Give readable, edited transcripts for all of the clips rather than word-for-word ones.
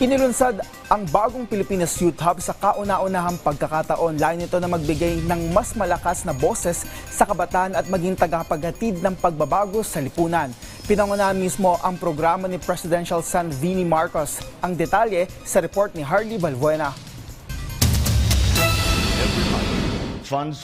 Inilunsad ang bagong Pilipinas Youth Hub sa kauna-unahang pagkakataon. Layo nito na magbigay ng mas malakas na boses sa kabataan at maging tagapaghatid ng pagbabago sa lipunan. Pinangunahan mismo ang programa ni Presidential son Vini Marcos. Ang detalye sa report ni Harley Balbuena.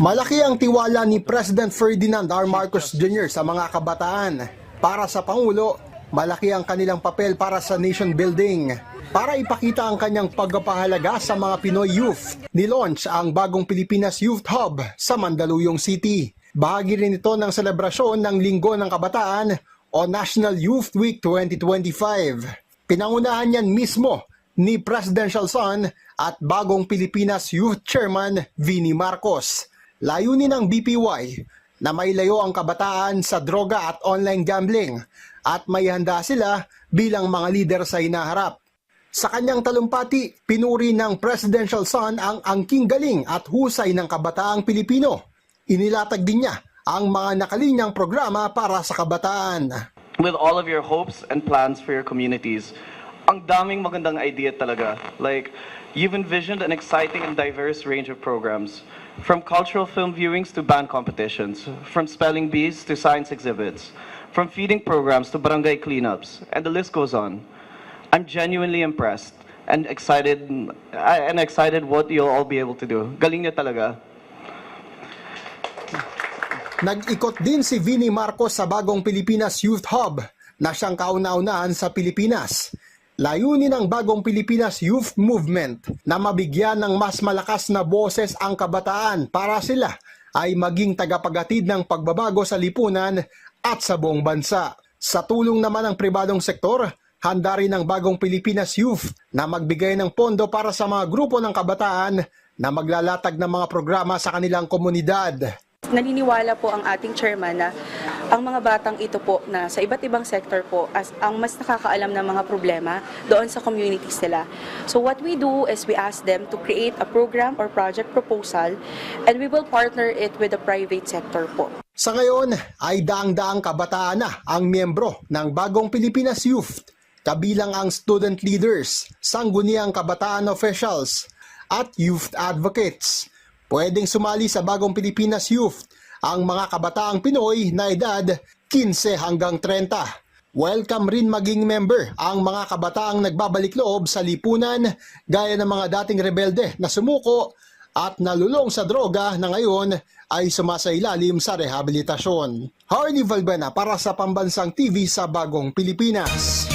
Malaki ang tiwala ni President Ferdinand R. Marcos Jr. sa mga kabataan. Para sa Pangulo, malaki ang kanilang papel para sa nation building. Para ipakita ang kanyang pagpapahalaga sa mga Pinoy youth, nilaunch ang bagong Pilipinas Youth Hub sa Mandaluyong City. Bahagi rin ito ng selebrasyon ng Linggo ng Kabataan o National Youth Week 2025. Pinangunahan yan mismo ni Presidential son at bagong Pilipinas Youth Chairman Vini Marcos. Layunin ng BPY na mailayo ang kabataan sa droga at online gambling at may handa sila bilang mga lider sa hinaharap. Sa kanyang talumpati, pinuri ng Presidential son ang angking galing at husay ng kabataang Pilipino. Inilatag din niya ang mga nakalinyang programa para sa kabataan. With all of your hopes and plans for your communities, ang daming magandang idea talaga. Like, you've envisioned an exciting and diverse range of programs. From cultural film viewings to band competitions, from spelling bees to science exhibits, from feeding programs to barangay cleanups, and the list goes on. I'm genuinely impressed and excited what you'll all be able to do. Galing niya talaga. Nag-ikot din si Vini Marcos sa bagong Pilipinas Youth Hub na siyang kauna-unahan sa Pilipinas. Layunin ng bagong Pilipinas Youth Movement na mabigyan ng mas malakas na boses ang kabataan para sila ay maging tagapaghatid ng pagbabago sa lipunan at sa buong bansa. Sa tulong naman ng pribadong sektor, handa rin ang bagong Pilipinas Youth na magbigay ng pondo para sa mga grupo ng kabataan na maglalatag ng mga programa sa kanilang komunidad. Naniniwala po ang ating chairman na ang mga batang ito po na sa iba't ibang sector po as ang mas nakakaalam ng mga problema doon sa communities nila. So what we do is we ask them to create a program or project proposal and we will partner it with the private sector po. Sa ngayon ay daang-daang kabataan na ang miyembro ng bagong Pilipinas Youth, kabilang ang student leaders, sangguniang kabataan officials at youth advocates. Pwedeng sumali sa bagong Pilipinas Youth ang mga kabataang Pinoy na edad 15 hanggang 30. Welcome rin maging member ang mga kabataang nagbabalik loob sa lipunan gaya ng mga dating rebelde na sumuko at nalulong sa droga na ngayon ay sumasailalim sa rehabilitasyon. Harley Balbuena para sa Pambansang TV sa Bagong Pilipinas.